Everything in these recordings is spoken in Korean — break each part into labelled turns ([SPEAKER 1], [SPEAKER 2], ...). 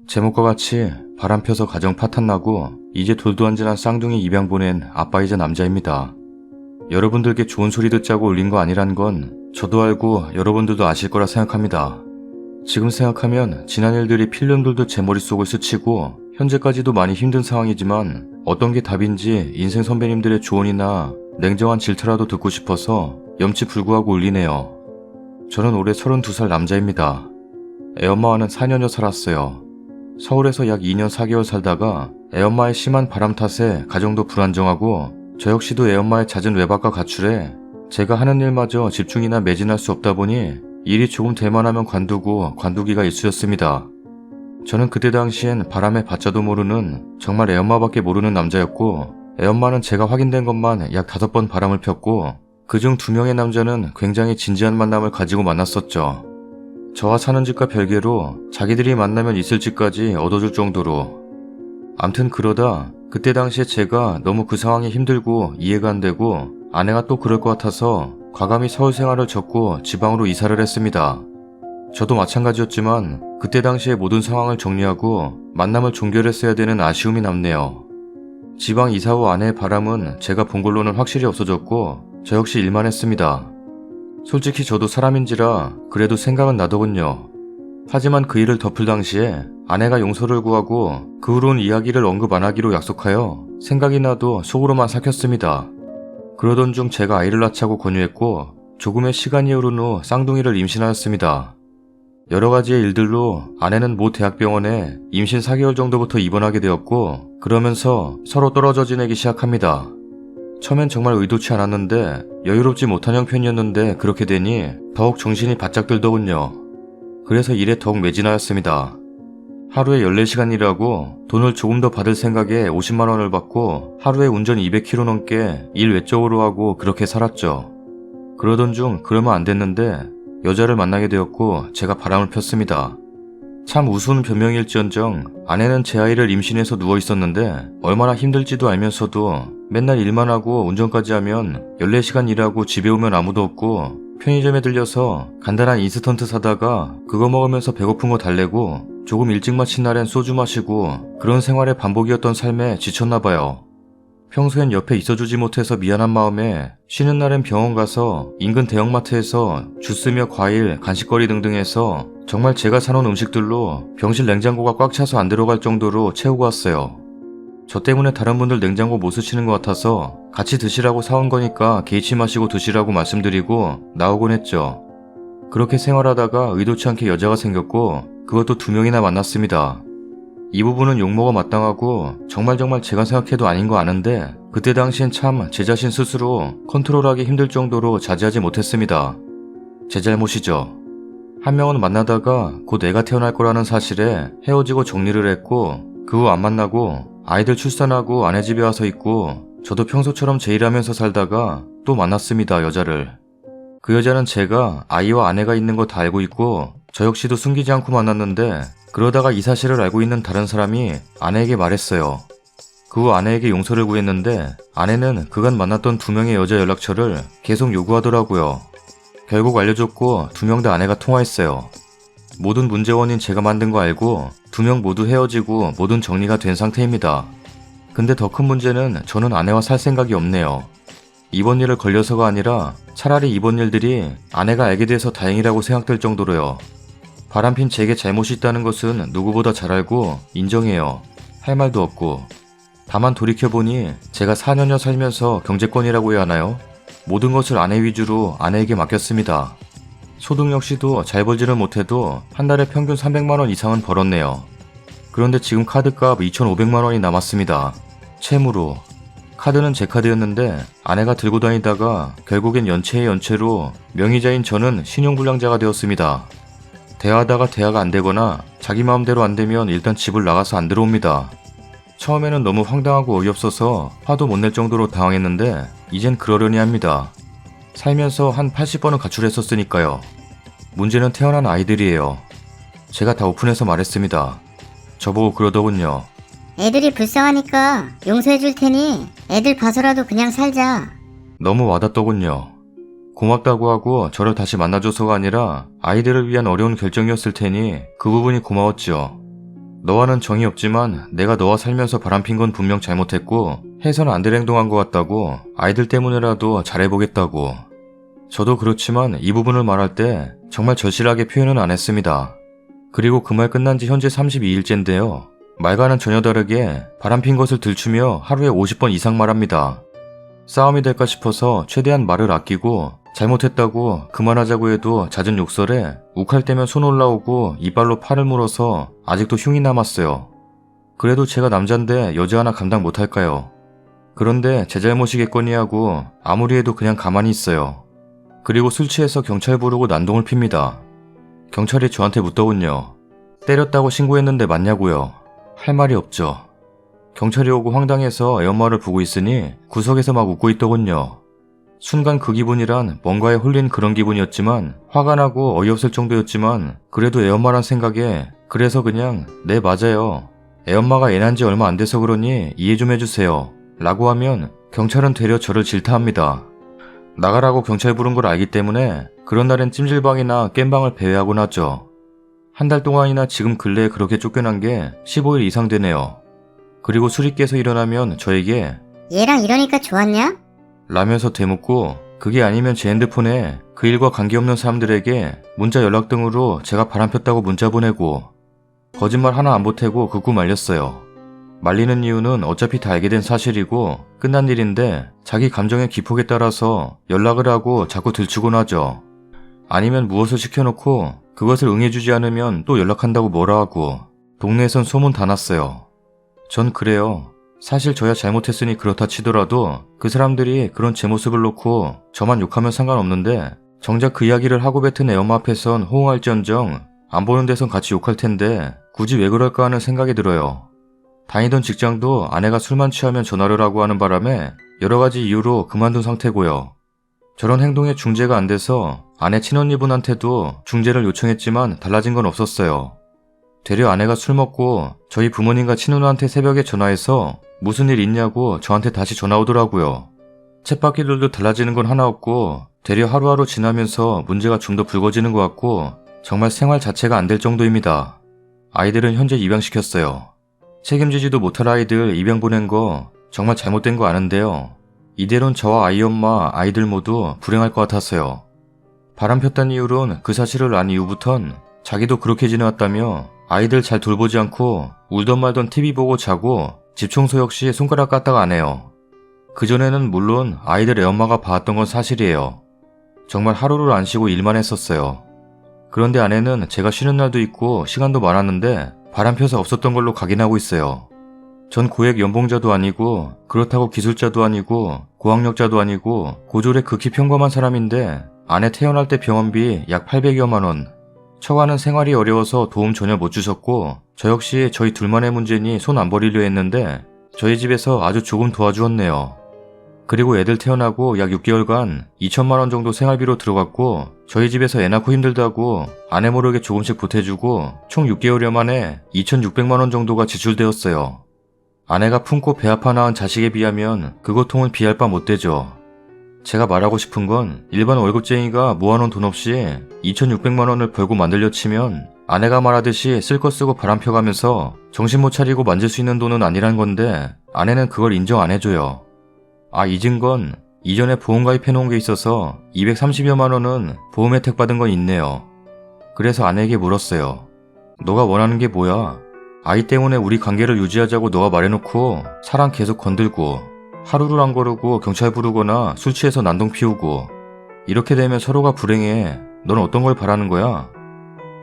[SPEAKER 1] 제목과 같이 바람 펴서 가정 파탄나고 이제 돌도 안 지난 쌍둥이 입양 보낸 아빠이자 남자입니다. 여러분들께 좋은 소리 듣자고 올린 거 아니란 건 저도 알고 여러분들도 아실 거라 생각합니다. 지금 생각하면 지난 일들이 필름 돌듯 제 머릿속을 스치고 현재까지도 많이 힘든 상황이지만 어떤 게 답인지 인생 선배님들의 조언이나 냉정한 질타라도 듣고 싶어서 염치 불구하고 올리네요. 저는 올해 32살 남자입니다. 애엄마와는 4년여 살았어요. 서울에서 약 2년 4개월 살다가 애엄마의 심한 바람 탓에 가정도 불안정하고 저 역시도 애엄마의 잦은 외박과 가출에 제가 하는 일마저 집중이나 매진할 수 없다 보니 일이 조금 될 만하면 관두고 관두기가 일쑤였습니다. 저는 그때 당시엔 바람의 바자도 모르는 정말 애엄마밖에 모르는 남자였고 애엄마는 제가 확인된 것만 약 5번 바람을 폈고 그중 2명의 남자는 굉장히 진지한 만남을 가지고 만났었죠. 저와 사는 집과 별개로 자기들이 만나면 있을 집까지 얻어줄 정도로. 암튼 그러다 그때 당시에 제가 너무 그 상황이 힘들고 이해가 안 되고 아내가 또 그럴 것 같아서 과감히 서울 생활을 접고 지방으로 이사를 했습니다. 저도 마찬가지였지만 그때 당시에 모든 상황을 정리하고 만남을 종결했어야 되는 아쉬움이 남네요. 지방 이사 후 아내의 바람은 제가 본 걸로는 확실히 없어졌고 저 역시 일만 했습니다. 솔직히 저도 사람인지라 그래도 생각은 나더군요. 하지만 그 일을 덮을 당시에 아내가 용서를 구하고 그 후로는 이야기를 언급 안 하기로 약속하여 생각이 나도 속으로만 삭혔습니다. 그러던 중 제가 아이를 낳자고 권유했고 조금의 시간이 흐른 후 쌍둥이를 임신하였습니다. 여러 가지의 일들로 아내는 모 대학병원에 임신 4개월 정도부터 입원하게 되었고 그러면서 서로 떨어져 지내기 시작합니다. 처음엔 정말 의도치 않았는데 여유롭지 못한 형편이었는데 그렇게 되니 더욱 정신이 바짝 들더군요. 그래서 일에 더욱 매진하였습니다. 하루에 14시간 일하고 돈을 조금 더 받을 생각에 50만 원을 받고 하루에 운전 200km 넘게 일 외적으로 하고 그렇게 살았죠. 그러던 중 그러면 안 됐는데 여자를 만나게 되었고 제가 바람을 폈습니다. 참 우스운 변명일지언정 아내는 제 아이를 임신해서 누워 있었는데 얼마나 힘들지도 알면서도 맨날 일만 하고 운전까지 하면 14시간 일하고 집에 오면 아무도 없고 편의점에 들려서 간단한 인스턴트 사다가 그거 먹으면서 배고픈 거 달래고 조금 일찍 마친 날엔 소주 마시고 그런 생활의 반복이었던 삶에 지쳤나봐요. 평소엔 옆에 있어주지 못해서 미안한 마음에 쉬는 날엔 병원 가서 인근 대형마트에서 주스며 과일, 간식거리 등등 해서 정말 제가 사놓은 음식들로 병실 냉장고가 꽉 차서 안 들어갈 정도로 채우고 왔어요. 저 때문에 다른 분들 냉장고 못 쓰시는 것 같아서 같이 드시라고 사온 거니까 개의치 마시고 드시라고 말씀드리고 나오곤 했죠. 그렇게 생활하다가 의도치 않게 여자가 생겼고 그것도 2명이나 만났습니다. 이 부분은 욕먹어 마땅하고 정말 제가 생각해도 아닌 거 아는데 그때 당시엔 참 제 자신 스스로 컨트롤하기 힘들 정도로 자제하지 못했습니다. 제 잘못이죠. 한 명은 만나다가 곧 애가 태어날 거라는 사실에 헤어지고 정리를 했고 그 후 안 만나고 아이들 출산하고 아내 집에 와서 있고 저도 평소처럼 제 일하면서 살다가 또 만났습니다. 여자를. 그 여자는 제가 아이와 아내가 있는 거 다 알고 있고 저 역시도 숨기지 않고 만났는데 그러다가 이 사실을 알고 있는 다른 사람이 아내에게 말했어요. 그 후 아내에게 용서를 구했는데 아내는 그간 만났던 2명의 여자 연락처를 계속 요구하더라고요. 결국 알려줬고 2명 다 아내가 통화했어요. 모든 문제 원인 제가 만든 거 알고 2명 모두 헤어지고 모든 정리가 된 상태입니다. 근데 더 큰 문제는 저는 아내와 살 생각이 없네요. 이번 일을 걸려서가 아니라 차라리 이번 일들이 아내가 알게 돼서 다행이라고 생각될 정도로요. 바람핀 제게 잘못이 있다는 것은 누구보다 잘 알고 인정해요. 할 말도 없고. 다만 돌이켜보니 제가 4년여 살면서 경제권이라고 해야 하나요? 모든 것을 아내 위주로 아내에게 맡겼습니다. 소득 역시도 잘 벌지는 못해도 한 달에 평균 300만 원 이상은 벌었네요. 그런데 지금 카드값 2,500만 원이 남았습니다. 채무로. 카드는 제 카드였는데 아내가 들고 다니다가 결국엔 연체의 연체로 명의자인 저는 신용불량자가 되었습니다. 대화하다가 대화가 안 되거나 자기 마음대로 안 되면 일단 집을 나가서 안 들어옵니다. 처음에는 너무 황당하고 어이없어서 화도 못 낼 정도로 당황했는데 이젠 그러려니 합니다. 살면서 한 80번은 가출했었으니까요. 문제는 태어난 아이들이에요. 제가 다 오픈해서 말했습니다. 저보고 그러더군요.
[SPEAKER 2] 애들이 불쌍하니까 용서해 줄 테니 애들 봐서라도 그냥 살자.
[SPEAKER 1] 너무 와닿더군요. 고맙다고 하고 저를 다시 만나줘서가 아니라 아이들을 위한 어려운 결정이었을 테니 그 부분이 고마웠죠. 너와는 정이 없지만 내가 너와 살면서 바람핀 건 분명 잘못했고 해서는 안 될 행동한 것 같다고, 아이들 때문에라도 잘해보겠다고. 저도 그렇지만 이 부분을 말할 때 정말 절실하게 표현은 안 했습니다. 그리고 그 말 끝난 지 현재 32일째인데요. 말과는 전혀 다르게 바람핀 것을 들추며 하루에 50번 이상 말합니다. 싸움이 될까 싶어서 최대한 말을 아끼고, 잘못했다고 그만하자고 해도 잦은 욕설에 욱할 때면 손 올라오고 이빨로 팔을 물어서 아직도 흉이 남았어요. 그래도 제가 남잔데 여자 하나 감당 못할까요? 그런데 제 잘못이겠거니 하고 아무리 해도 그냥 가만히 있어요. 그리고 술 취해서 경찰 부르고 난동을 핍니다. 경찰이 저한테 묻더군요. 때렸다고 신고했는데 맞냐고요? 할 말이 없죠. 경찰이 오고 황당해서 애엄마를 보고 있으니 구석에서 막 웃고 있더군요. 순간 그 기분이란 뭔가에 홀린 그런 기분이었지만, 화가 나고 어이없을 정도였지만 그래도 애엄마란 생각에, 그래서 그냥 네 맞아요, 애엄마가 애 낳은 지 얼마 안 돼서 그러니 이해 좀 해주세요 라고 하면 경찰은 되려 저를 질타합니다. 나가라고 경찰 부른 걸 알기 때문에 그런 날엔 찜질방이나 깸방을 배회하곤 하죠. 한 달 동안이나 지금 근래에 그렇게 쫓겨난 게 15일 이상 되네요. 그리고 술이 깨서 일어나면 저에게
[SPEAKER 2] 얘랑 이러니까 좋았냐?
[SPEAKER 1] 라면서 되묻고, 그게 아니면 제 핸드폰에 그 일과 관계없는 사람들에게 문자 연락 등으로 제가 바람폈다고 문자 보내고, 거짓말 하나 안 보태고 극구 말렸어요. 말리는 이유는 어차피 다 알게 된 사실이고 끝난 일인데 자기 감정의 기폭에 따라서 연락을 하고 자꾸 들추곤 하죠. 아니면 무엇을 시켜놓고 그것을 응해주지 않으면 또 연락한다고 뭐라 하고, 동네에선 소문 다 났어요. 전 그래요. 사실 저야 잘못했으니 그렇다 치더라도 그 사람들이 그런 제 모습을 놓고 저만 욕하면 상관없는데, 정작 그 이야기를 하고 뱉은 애엄마 앞에선 호응할지언정 안 보는 데선 같이 욕할 텐데 굳이 왜 그럴까 하는 생각이 들어요. 다니던 직장도 아내가 술만 취하면 전화를 하고 하는 바람에 여러 가지 이유로 그만둔 상태고요. 저런 행동에 중재가 안 돼서 아내 친언니분한테도 중재를 요청했지만 달라진 건 없었어요. 되려 아내가 술 먹고 저희 부모님과 친누나한테 새벽에 전화해서 무슨 일 있냐고 저한테 다시 전화 오더라고요. 쳇바퀴들도 달라지는 건 하나 없고 되려 하루하루 지나면서 문제가 좀 더 불거지는 것 같고 정말 생활 자체가 안 될 정도입니다. 아이들은 현재 입양시켰어요. 책임지지도 못할 아이들 입양 보낸 거 정말 잘못된 거 아는데요. 이대로는 저와 아이 엄마, 아이들 모두 불행할 것 같았어요. 바람 폈다는 이유로는 그 사실을 안 이후부턴 자기도 그렇게 지내왔다며 아이들 잘 돌보지 않고 울던 말던 TV 보고 자고 집 청소 역시 손가락 까딱 안 해요. 그전에는 물론 아이들 애엄마가 봐왔던 건 사실이에요. 정말 하루를 안 쉬고 일만 했었어요. 그런데 아내는 제가 쉬는 날도 있고 시간도 많았는데 바람 펴서 없었던 걸로 각인하고 있어요. 전 고액 연봉자도 아니고 그렇다고 기술자도 아니고 고학력자도 아니고 고졸의 극히 평범한 사람인데 아내 태어날 때 병원비 약 800여만 원, 처가는 생활이 어려워서 도움 전혀 못 주셨고 저 역시 저희 둘만의 문제니 손 안 버리려 했는데 저희 집에서 아주 조금 도와주었네요. 그리고 애들 태어나고 약 6개월간 2천만 원 정도 생활비로 들어갔고 저희 집에서 애 낳고 힘들다고 아내 모르게 조금씩 보태주고 총 6개월여 만에 2,600만 원 정도가 지출되었어요. 아내가 품고 배 아파 낳은 자식에 비하면 그 고통은 비할 바 못 되죠. 제가 말하고 싶은 건 일반 월급쟁이가 모아놓은 돈 없이 2,600만 원을 벌고 만들려 치면 아내가 말하듯이 쓸 거 쓰고 바람 펴가면서 정신 못 차리고 만질 수 있는 돈은 아니란 건데 아내는 그걸 인정 안 해줘요. 잊은 건 이전에 보험 가입해놓은 게 있어서 230여만 원은 보험 혜택 받은 건 있네요. 그래서 아내에게 물었어요. 너가 원하는 게 뭐야? 아이 때문에 우리 관계를 유지하자고 너가 말해놓고 사랑 계속 건들고 하루를 안 거르고 경찰 부르거나 술 취해서 난동 피우고 이렇게 되면 서로가 불행해. 넌 어떤 걸 바라는 거야?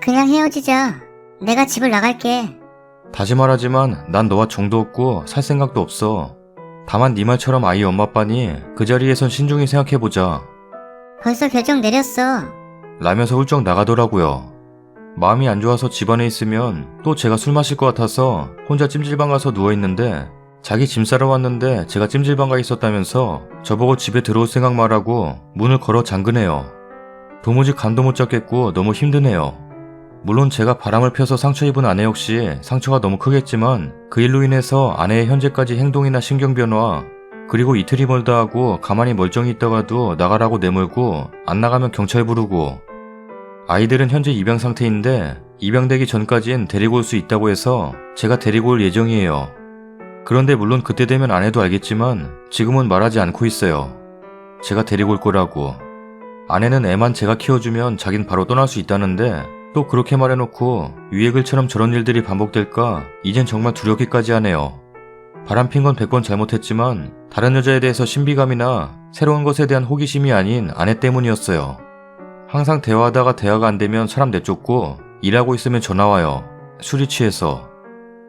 [SPEAKER 2] 그냥 헤어지자. 내가 집을 나갈게.
[SPEAKER 1] 다시 말하지만 난 너와 정도 없고 살 생각도 없어. 다만 네 말처럼 아이 엄마 아빠니 그 자리에선 신중히 생각해보자.
[SPEAKER 2] 벌써 결정 내렸어.
[SPEAKER 1] 라면서 훌쩍 나가더라고요. 마음이 안 좋아서 집안에 있으면 또 제가 술 마실 것 같아서 혼자 찜질방 가서 누워있는데 자기 짐 싸러 왔는데 제가 찜질방 가 있었다면서 저보고 집에 들어올 생각 말하고 문을 걸어 잠그네요. 도무지 감도 못 잡겠고 너무 힘드네요. 물론 제가 바람을 펴서 상처 입은 아내 역시 상처가 너무 크겠지만 그 일로 인해서 아내의 현재까지 행동이나 신경 변화, 그리고 이틀이 멀다 하고 가만히 멀쩡히 있다가도 나가라고 내몰고 안 나가면 경찰 부르고, 아이들은 현재 입양 상태인데 입양되기 전까진 데리고 올 수 있다고 해서 제가 데리고 올 예정이에요. 그런데 물론 그때 되면 아내도 알겠지만 지금은 말하지 않고 있어요. 제가 데리고 올 거라고. 아내는 애만 제가 키워주면 자긴 바로 떠날 수 있다는데 또 그렇게 말해놓고 위에 글처럼 저런 일들이 반복될까 이젠 정말 두렵기까지 하네요. 바람핀 건 100번 잘못했지만 다른 여자에 대해서 신비감이나 새로운 것에 대한 호기심이 아닌 아내 때문이었어요. 항상 대화하다가 대화가 안 되면 사람 내쫓고 일하고 있으면 전화 와요. 술이 취해서.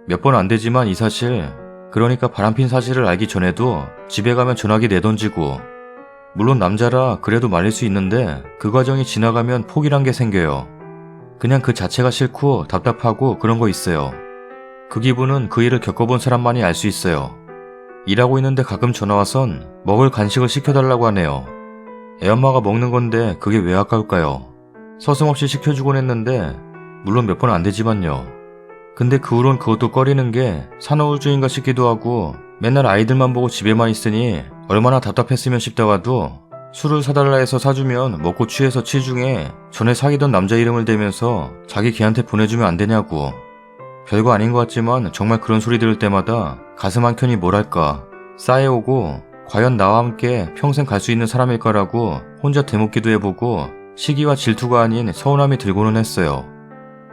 [SPEAKER 1] 몇 번 안 되지만 이 사실, 그러니까 바람핀 사실을 알기 전에도 집에 가면 전화기 내던지고, 물론 남자라 그래도 말릴 수 있는데 그 과정이 지나가면 포기란 게 생겨요. 그냥 그 자체가 싫고 답답하고 그런 거 있어요. 그 기분은 그 일을 겪어본 사람만이 알 수 있어요. 일하고 있는데 가끔 전화와선 먹을 간식을 시켜달라고 하네요. 애엄마가 먹는 건데 그게 왜 아까울까요? 서슴없이 시켜주곤 했는데 물론 몇 번 안 되지만요. 근데 그 후론 그것도 꺼리는 게 산후우주인가 싶기도 하고 맨날 아이들만 보고 집에만 있으니 얼마나 답답했으면 싶다가도 술을 사달라 해서 사주면 먹고 취해서 치중에 전에 사귀던 남자 이름을 대면서 자기 걔한테 보내주면 안 되냐고. 별거 아닌 것 같지만 정말 그런 소리 들을 때마다 가슴 한켠이 뭐랄까 쌓여오고 과연 나와 함께 평생 갈 수 있는 사람일까라고 혼자 되묻기도 해보고 시기와 질투가 아닌 서운함이 들고는 했어요.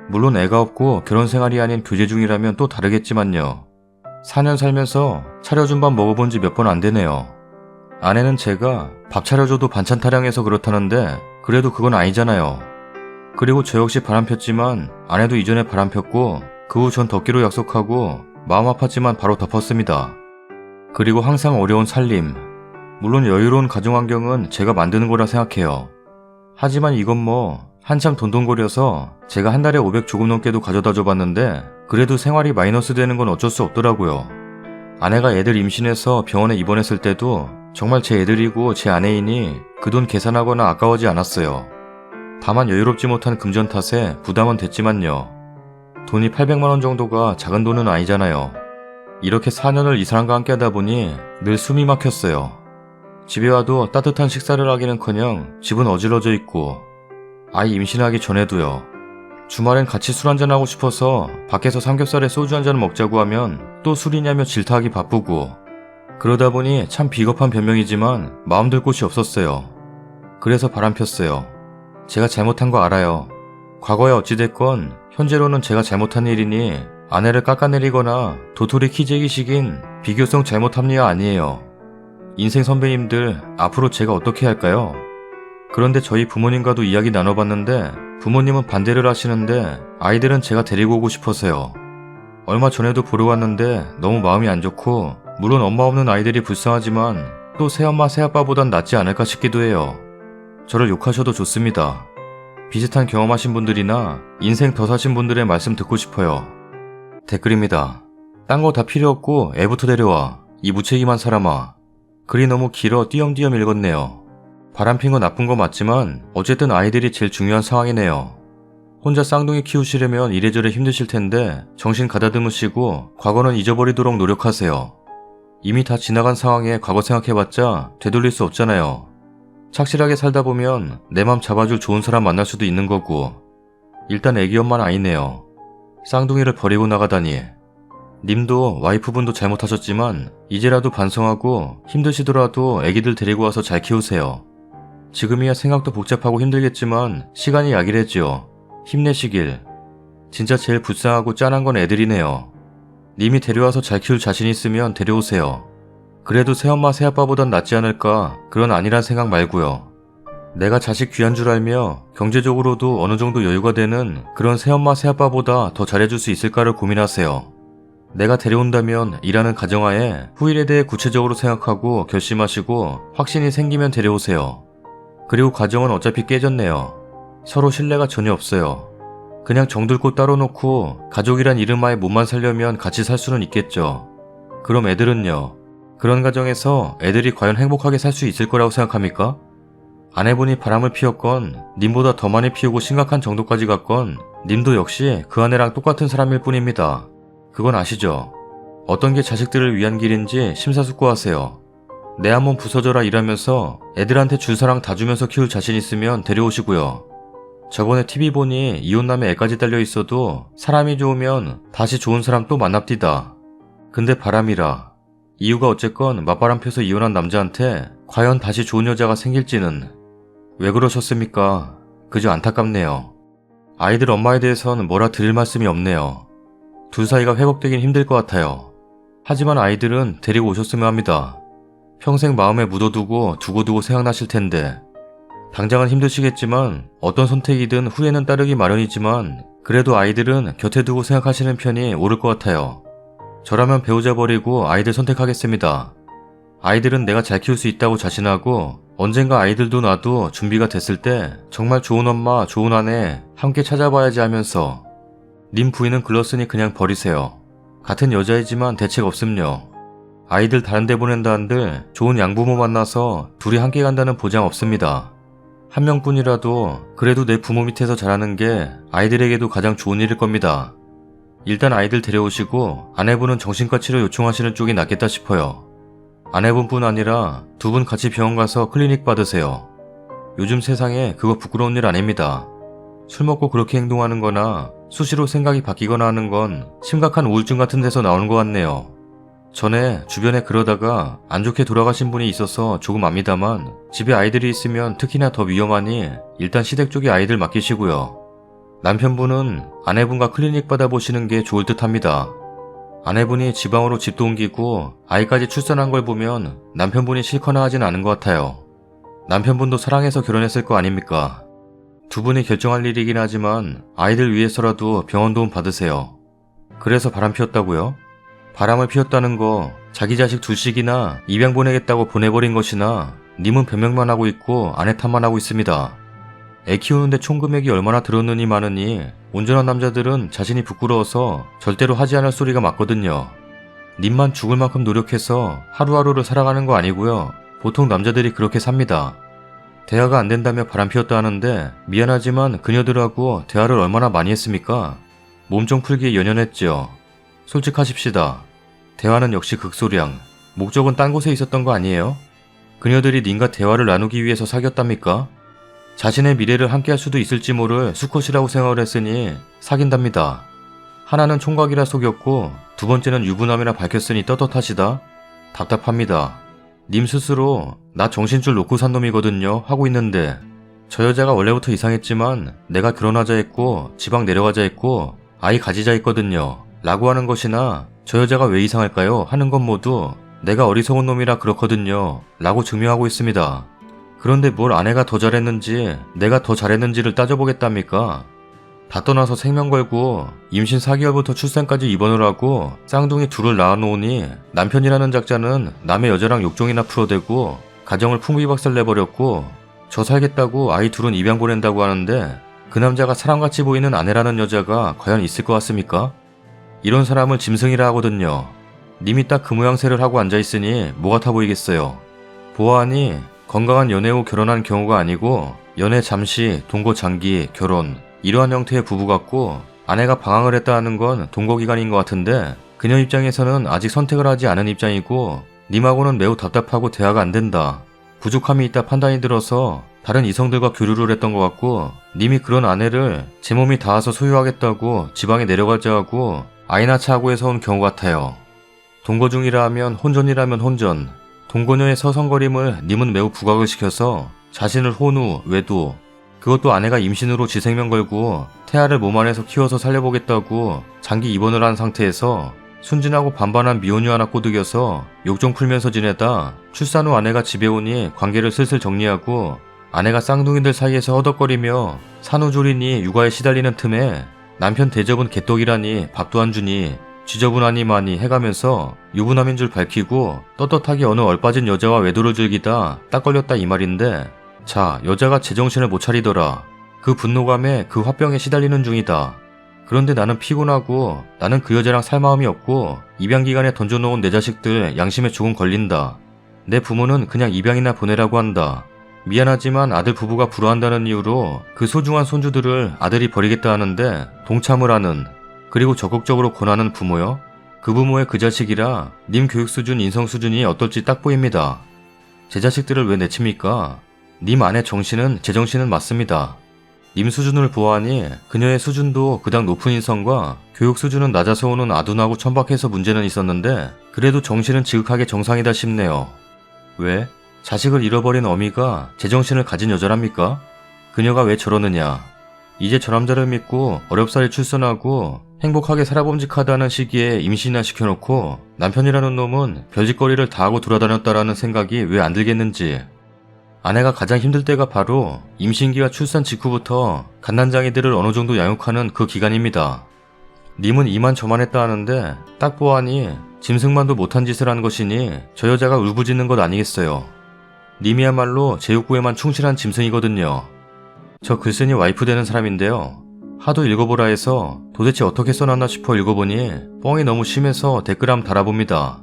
[SPEAKER 1] 물론 애가 없고 결혼 생활이 아닌 교제 중이라면 또 다르겠지만요. 4년 살면서 차려준 밥 먹어본 지 몇 번 안 되네요. 아내는 제가 밥 차려줘도 반찬 타령해서 그렇다는데 그래도 그건 아니잖아요. 그리고 저 역시 바람 폈지만 아내도 이전에 바람 폈고 그 후 전 덮기로 약속하고 마음 아팠지만 바로 덮었습니다. 그리고 항상 어려운 살림. 물론 여유로운 가정환경은 제가 만드는 거라 생각해요. 하지만 이건 뭐 한참 돈돈거려서 제가 한 달에 500 조금 넘게도 가져다 줘봤는데 그래도 생활이 마이너스 되는 건 어쩔 수 없더라고요. 아내가 애들 임신해서 병원에 입원했을 때도 정말 제 애들이고 제 아내이니 그 돈 계산하거나 아까워하지 않았어요. 다만 여유롭지 못한 금전 탓에 부담은 됐지만요. 돈이 800만 원 정도가 작은 돈은 아니잖아요. 이렇게 4년을 이 사람과 함께 하다 보니 늘 숨이 막혔어요. 집에 와도 따뜻한 식사를 하기는커녕 집은 어질러져 있고 아이 임신하기 전에도요. 주말엔 같이 술 한잔 하고 싶어서 밖에서 삼겹살에 소주 한잔 먹자고 하면 또 술이냐며 질타하기 바쁘고 그러다 보니 참 비겁한 변명이지만 마음 들 곳이 없었어요. 그래서 바람 폈어요. 제가 잘못한 거 알아요. 과거에 어찌됐건 현재로는 제가 잘못한 일이니 아내를 깎아내리거나 도토리 키재기식인 비교성 잘못 합리화 아니에요. 인생 선배님들 앞으로 제가 어떻게 할까요? 그런데 저희 부모님과도 이야기 나눠봤는데 부모님은 반대를 하시는데 아이들은 제가 데리고 오고 싶어서요. 얼마 전에도 보러 왔는데 너무 마음이 안 좋고 물론 엄마 없는 아이들이 불쌍하지만 또 새엄마 새아빠보단 낫지 않을까 싶기도 해요. 저를 욕하셔도 좋습니다. 비슷한 경험하신 분들이나 인생 더 사신 분들의 말씀 듣고 싶어요. 댓글입니다. 딴 거 다 필요 없고 애부터 데려와. 이 무책임한 사람아. 글이 너무 길어 띄엄띄엄 읽었네요. 바람핀 거 나쁜 거 맞지만 어쨌든 아이들이 제일 중요한 상황이네요. 혼자 쌍둥이 키우시려면 이래저래 힘드실 텐데 정신 가다듬으시고 과거는 잊어버리도록 노력하세요. 이미 다 지나간 상황에 과거 생각해봤자 되돌릴 수 없잖아요. 착실하게 살다 보면 내 맘 잡아줄 좋은 사람 만날 수도 있는 거고 일단 애기 엄마는 아니네요. 쌍둥이를 버리고 나가다니. 님도 와이프분도 잘못하셨지만 이제라도 반성하고 힘드시더라도 애기들 데리고 와서 잘 키우세요. 지금이야 생각도 복잡하고 힘들겠지만 시간이 약이랬지요. 힘내시길. 진짜 제일 불쌍하고 짠한 건 애들이네요. 님이 데려와서 잘 키울 자신 있으면 데려오세요. 그래도 새엄마 새아빠보단 낫지 않을까 그런 아니란 생각 말고요. 내가 자식 귀한 줄 알며 경제적으로도 어느 정도 여유가 되는 그런 새엄마 새아빠보다 더 잘해줄 수 있을까를 고민하세요. 내가 데려온다면 일하는 가정하에 후일에 대해 구체적으로 생각하고 결심하시고 확신이 생기면 데려오세요. 그리고 가정은 어차피 깨졌네요. 서로 신뢰가 전혀 없어요. 그냥 정들고 따로 놓고 가족이란 이름하에 몸만 살려면 같이 살 수는 있겠죠. 그럼 애들은요? 그런 가정에서 애들이 과연 행복하게 살 수 있을 거라고 생각합니까? 아내분이 바람을 피웠건 님보다 더 많이 피우고 심각한 정도까지 갔건 님도 역시 그 아내랑 똑같은 사람일 뿐입니다. 그건 아시죠? 어떤 게 자식들을 위한 길인지 심사숙고하세요. 내 한 몸 부서져라 일하면서 애들한테 줄 사랑 다 주면서 키울 자신 있으면 데려오시고요. 저번에 TV 보니 이혼남에 애까지 딸려 있어도 사람이 좋으면 다시 좋은 사람 또 만납디다. 근데 바람이라. 이유가 어쨌건 맞바람 펴서 이혼한 남자한테 과연 다시 좋은 여자가 생길지는. 왜 그러셨습니까? 그저 안타깝네요. 아이들 엄마에 대해선 뭐라 드릴 말씀이 없네요. 둘 사이가 회복되긴 힘들 것 같아요. 하지만 아이들은 데리고 오셨으면 합니다. 평생 마음에 묻어두고 두고두고 생각나실 텐데. 당장은 힘드시겠지만 어떤 선택이든 후회는 따르기 마련이지만 그래도 아이들은 곁에 두고 생각하시는 편이 옳을 것 같아요. 저라면 배우자 버리고 아이들 선택하겠습니다. 아이들은 내가 잘 키울 수 있다고 자신하고 언젠가 아이들도 나도 준비가 됐을 때 정말 좋은 엄마, 좋은 아내 함께 찾아봐야지 하면서 님 부인은 글렀으니 그냥 버리세요. 같은 여자이지만 대책 없음요. 아이들 다른 데 보낸다 한들 좋은 양부모 만나서 둘이 함께 간다는 보장 없습니다. 한 명뿐이라도 그래도 내 부모 밑에서 자라는 게 아이들에게도 가장 좋은 일일 겁니다. 일단 아이들 데려오시고 아내분은 정신과 치료 요청하시는 쪽이 낫겠다 싶어요. 아내분뿐 아니라 두 분 같이 병원 가서 클리닉 받으세요. 요즘 세상에 그거 부끄러운 일 아닙니다. 술 먹고 그렇게 행동하는 거나 수시로 생각이 바뀌거나 하는 건 심각한 우울증 같은 데서 나오는 것 같네요. 전에 주변에 그러다가 안 좋게 돌아가신 분이 있어서 조금 압니다만 집에 아이들이 있으면 특히나 더 위험하니 일단 시댁 쪽에 아이들 맡기시고요. 남편분은 아내분과 클리닉 받아보시는 게 좋을 듯 합니다. 아내분이 지방으로 집도 옮기고 아이까지 출산한 걸 보면 남편분이 싫거나 하진 않은 것 같아요. 남편분도 사랑해서 결혼했을 거 아닙니까? 두 분이 결정할 일이긴 하지만 아이들 위해서라도 병원 도움 받으세요. 그래서 바람 피웠다고요? 바람을 피웠다는 거 자기 자식 둘씩이나 입양 보내겠다고 보내버린 것이나 님은 변명만 하고 있고 아내 탓만 하고 있습니다. 애 키우는데 총 금액이 얼마나 들었느니 마느니 온전한 남자들은 자신이 부끄러워서 절대로 하지 않을 소리가 맞거든요. 님만 죽을 만큼 노력해서 하루하루를 살아가는 거 아니고요. 보통 남자들이 그렇게 삽니다. 대화가 안 된다며 바람 피웠다 하는데 미안하지만 그녀들하고 대화를 얼마나 많이 했습니까? 몸 좀 풀기에 연연했죠. 솔직하십시다. 대화는 역시 극소량. 목적은 딴 곳에 있었던 거 아니에요? 그녀들이 님과 대화를 나누기 위해서 사귀었답니까? 자신의 미래를 함께 할 수도 있을지 모를 수컷이라고 생각을 했으니 사귄답니다. 하나는 총각이라 속였고 두 번째는 유부남이라 밝혔으니 떳떳하시다? 답답합니다. 님 스스로 나 정신줄 놓고 산 놈이거든요 하고 있는데 저 여자가 원래부터 이상했지만 내가 결혼하자 했고 지방 내려가자 했고 아이 가지자 했거든요 라고 하는 것이나 저 여자가 왜 이상할까요 하는 것 모두 내가 어리석은 놈이라 그렇거든요 라고 증명하고 있습니다. 그런데 뭘 아내가 더 잘했는지 내가 더 잘했는지를 따져보겠답니까? 다 떠나서 생명 걸고 임신 4개월부터 출산까지 입원을 하고 쌍둥이 둘을 낳아놓으니 남편이라는 작자는 남의 여자랑 욕정이나 풀어대고 가정을 풍비박살 내버렸고 저 살겠다고 아이 둘은 입양 보낸다고 하는데 그 남자가 사람같이 보이는 아내라는 여자가 과연 있을 것 같습니까? 이런 사람을 짐승이라 하거든요. 님이 딱 그 모양새를 하고 앉아있으니 뭐 같아 보이겠어요. 보아하니 건강한 연애 후 결혼한 경우가 아니고 연애 잠시, 동거 장기, 결혼 이러한 형태의 부부 같고 아내가 방황을 했다 하는 건 동거기간인 것 같은데 그녀 입장에서는 아직 선택을 하지 않은 입장이고 님하고는 매우 답답하고 대화가 안 된다. 부족함이 있다 판단이 들어서 다른 이성들과 교류를 했던 것 같고 님이 그런 아내를 제 몸이 닿아서 소유하겠다고 지방에 내려가자 하고 아이 낳자 하고 해서 온 경우 같아요. 동거 중이라 하면 혼전이라면 혼전 동거녀의 서성거림을 님은 매우 부각을 시켜서 자신을 혼후, 외도 그것도 아내가 임신으로 지 생명 걸고 태아를 몸 안에서 키워서 살려보겠다고 장기 입원을 한 상태에서 순진하고 반반한 미혼녀 하나 꼬드겨서 욕정 풀면서 지내다 출산 후 아내가 집에 오니 관계를 슬슬 정리하고 아내가 쌍둥이들 사이에서 허덕거리며 산후조리니 육아에 시달리는 틈에 남편 대접은 개떡이라니 밥도 안 주니 지저분하니 많이 해가면서 유부남인 줄 밝히고 떳떳하게 어느 얼빠진 여자와 외도를 즐기다 딱 걸렸다 이 말인데 자 여자가 제정신을 못 차리더라. 그 분노감에 그 화병에 시달리는 중이다. 그런데 나는 피곤하고 나는 그 여자랑 살 마음이 없고 입양기간에 던져놓은 내 자식들 양심에 조금 걸린다. 내 부모는 그냥 입양이나 보내라고 한다. 미안하지만 아들 부부가 불화한다는 이유로 그 소중한 손주들을 아들이 버리겠다 하는데 동참을 하는 그리고 적극적으로 권하는 부모요? 그 부모의 그 자식이라 님 교육 수준 인성 수준이 어떨지 딱 보입니다. 제 자식들을 왜 내칩니까? 님 아내 정신은 제 정신은 맞습니다. 님 수준을 보아하니 그녀의 수준도 그닥 높은 인성과 교육 수준은 낮아서 오는 아둔하고 천박해서 문제는 있었는데 그래도 정신은 지극하게 정상이다 싶네요. 왜? 자식을 잃어버린 어미가 제정신을 가진 여자랍니까? 그녀가 왜 저러느냐? 이제 저 남자를 믿고 어렵사리 출산하고 행복하게 살아봄직하다는 시기에 임신이나 시켜놓고 남편이라는 놈은 별짓거리를 다 하고 돌아다녔다라는 생각이 왜 안 들겠는지. 아내가 가장 힘들 때가 바로 임신기와 출산 직후부터 갓난장이들을 어느 정도 양육하는 그 기간입니다. 님은 이만저만 했다 하는데 딱 보아하니 짐승만도 못한 짓을 한 것이니 저 여자가 울부짖는 것 아니겠어요. 님이야말로 제 욕구에만 충실한 짐승이거든요. 저 글쓴이 와이프 되는 사람인데요. 하도 읽어보라 해서 도대체 어떻게 써놨나 싶어 읽어보니 뻥이 너무 심해서 댓글 한번 달아봅니다.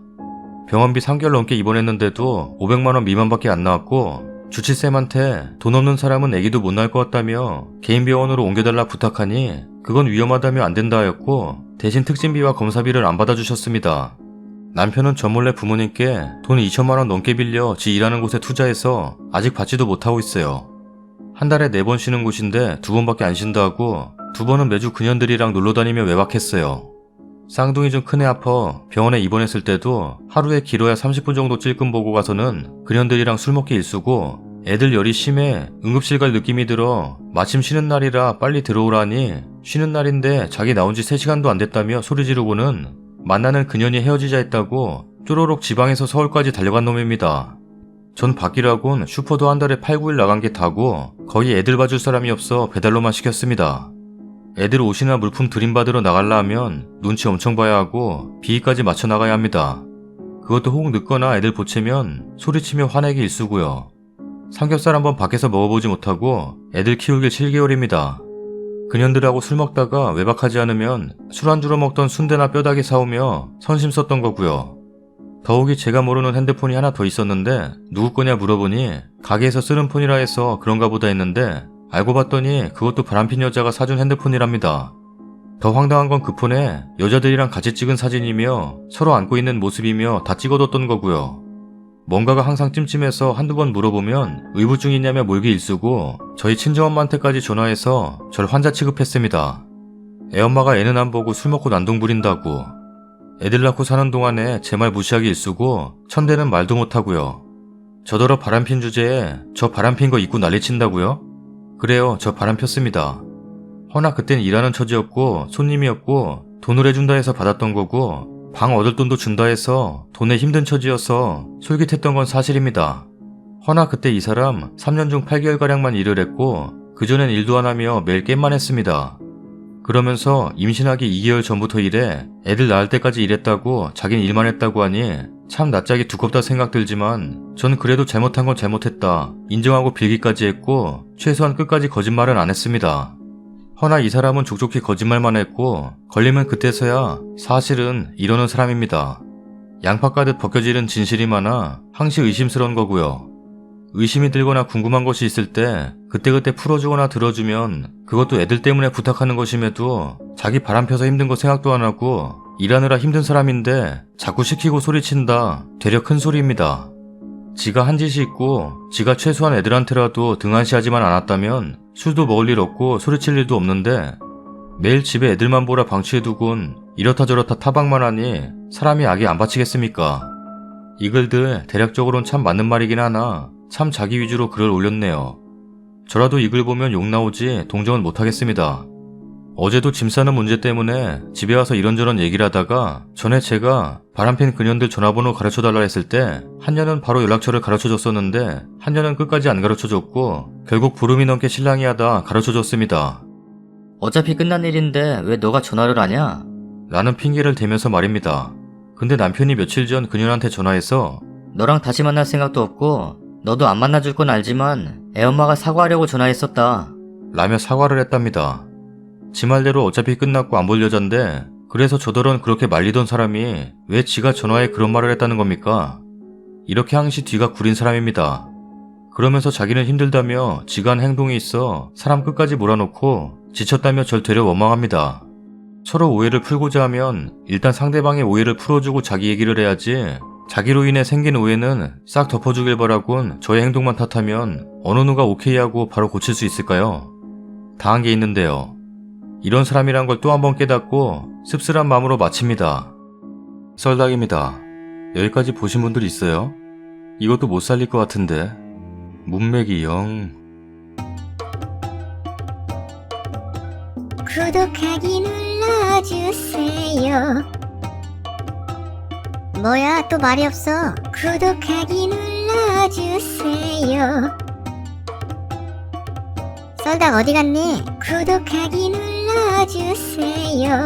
[SPEAKER 1] 병원비 3개월 넘게 입원했는데도 500만원 미만밖에 안 나왔고 주치쌤한테 돈 없는 사람은 애기도 못 낳을 것 같다며 개인 병원으로 옮겨달라 부탁하니 그건 위험하다며 안 된다 하였고 대신 특진비와 검사비를 안 받아주셨습니다. 남편은 저 몰래 부모님께 돈 2천만원 넘게 빌려 지 일하는 곳에 투자해서 아직 받지도 못하고 있어요. 한 달에 4번 쉬는 곳인데 2번밖에 안 쉰다 하고 2번은 매주 그년들이랑 놀러다니며 외박했어요. 쌍둥이 중 큰애 아파 병원에 입원했을 때도 하루에 길어야 30분 정도 찔끔 보고 가서는 그년들이랑 술 먹기 일쑤고 애들 열이 심해 응급실 갈 느낌이 들어 마침 쉬는 날이라 빨리 들어오라니 쉬는 날인데 자기 나온 지 3시간도 안 됐다며 소리 지르고는 만나는 그년이 헤어지자 했다고 쪼로록 지방에서 서울까지 달려간 놈입니다. 전 밖이라곤 슈퍼도 한 달에 8, 9일 나간 게 다고 거의 애들 봐줄 사람이 없어 배달로만 시켰습니다. 애들 옷이나 물품 들임받으러 나갈라 하면 눈치 엄청 봐야 하고 비위까지 맞춰 나가야 합니다. 그것도 혹 늦거나 애들 보채면 소리치며 화내기 일쑤고요. 삼겹살 한번 밖에서 먹어보지 못하고 애들 키우길 7개월입니다. 그년들하고 술 먹다가 외박하지 않으면 술안주로 먹던 순대나 뼈다귀 사오며 선심 썼던 거고요. 더욱이 제가 모르는 핸드폰이 하나 더 있었는데 누구 거냐 물어보니 가게에서 쓰는 폰이라 해서 그런가 보다 했는데 알고 봤더니 그것도 바람핀 여자가 사준 핸드폰이랍니다. 더 황당한 건 그 폰에 여자들이랑 같이 찍은 사진이며 서로 안고 있는 모습이며 다 찍어뒀던 거고요. 뭔가가 항상 찜찜해서 한두 번 물어보면 의부증 있냐며 몰기 일쑤고 저희 친정엄마한테까지 전화해서 절 환자 취급했습니다. 애엄마가 애는 안 보고 술 먹고 난동 부린다고. 애들 낳고 사는 동안에 제 말 무시하기 일쑤고 천대는 말도 못하고요. 저더러 바람핀 주제에 저 바람핀 거 입고 난리친다고요? 그래요, 저 바람 폈습니다. 허나 그땐 일하는 처지였고 손님이었고 돈을 해준다 해서 받았던 거고 방 얻을 돈도 준다 해서 돈에 힘든 처지여서 솔깃했던 건 사실입니다. 허나 그때 이 사람 3년 중 8개월가량만 일을 했고 그전엔 일도 안 하며 매일 게임만 했습니다. 그러면서 임신하기 2개월 전부터 일해 애들 낳을 때까지 일했다고 자긴 일만 했다고 하니 참 낯짝이 두껍다 생각 들지만 전 그래도 잘못한 건 잘못했다 인정하고 빌기까지 했고 최소한 끝까지 거짓말은 안 했습니다. 허나 이 사람은 족족히 거짓말만 했고 걸리면 그때서야 사실은 이러는 사람입니다. 양파 가득 벗겨지는 진실이 많아 항시 의심스러운 거고요. 의심이 들거나 궁금한 것이 있을 때 그때그때 풀어주거나 들어주면 그것도 애들 때문에 부탁하는 것임에도 자기 바람 펴서 힘든 거 생각도 안 하고 일하느라 힘든 사람인데 자꾸 시키고 소리친다 되려 큰 소리입니다. 지가 한 짓이 있고 지가 최소한 애들한테라도 등한시하지만 않았다면 술도 먹을 일 없고 소리칠 일도 없는데 매일 집에 애들만 보라 방치해두곤 이렇다 저렇다 타박만 하니 사람이 악에 안 바치겠습니까? 이 글들 대략적으로는 참 맞는 말이긴 하나 참 자기 위주로 글을 올렸네요. 저라도 이 글 보면 욕 나오지 동정은 못하겠습니다. 어제도 짐 싸는 문제 때문에 집에 와서 이런저런 얘기를 하다가 전에 제가 바람핀 그년들 전화번호 가르쳐달라 했을 때 한 년은 바로 연락처를 가르쳐줬었는데 한 년은 끝까지 안 가르쳐줬고 결국 보름이 넘게 실랑이 하다 가르쳐줬습니다.
[SPEAKER 3] 어차피 끝난 일인데 왜 너가 전화를 하냐?
[SPEAKER 1] 라는 핑계를 대면서 말입니다. 근데 남편이 며칠 전 그년한테 전화해서
[SPEAKER 3] 너랑 다시 만날 생각도 없고 너도 안 만나줄 건 알지만 애엄마가 사과하려고 전화했었다.
[SPEAKER 1] 라며 사과를 했답니다. 지 말대로 어차피 끝났고 안 볼 여잔데 그래서 저더러는 그렇게 말리던 사람이 왜 지가 전화에 그런 말을 했다는 겁니까? 이렇게 항시 뒤가 구린 사람입니다. 그러면서 자기는 힘들다며 지가 한 행동이 있어 사람 끝까지 몰아놓고 지쳤다며 절 되려 원망합니다. 서로 오해를 풀고자 하면 일단 상대방의 오해를 풀어주고 자기 얘기를 해야지 자기로 인해 생긴 오해는 싹 덮어주길 바라곤 저의 행동만 탓하면 어느 누가 오케이 하고 바로 고칠 수 있을까요? 당한 게 있는데요. 이런 사람이란 걸 또 한 번 깨닫고 씁쓸한 마음으로 마칩니다. 썰닭입니다. 여기까지 보신 분들 있어요? 이것도 못 살릴 것 같은데. 문맥이 영...
[SPEAKER 2] 구독하기 눌러주세요. 뭐야, 또 말이 없어. 구독하기 눌러주세요. 썰닭 어디 갔니? 구독하기 눌러주세요.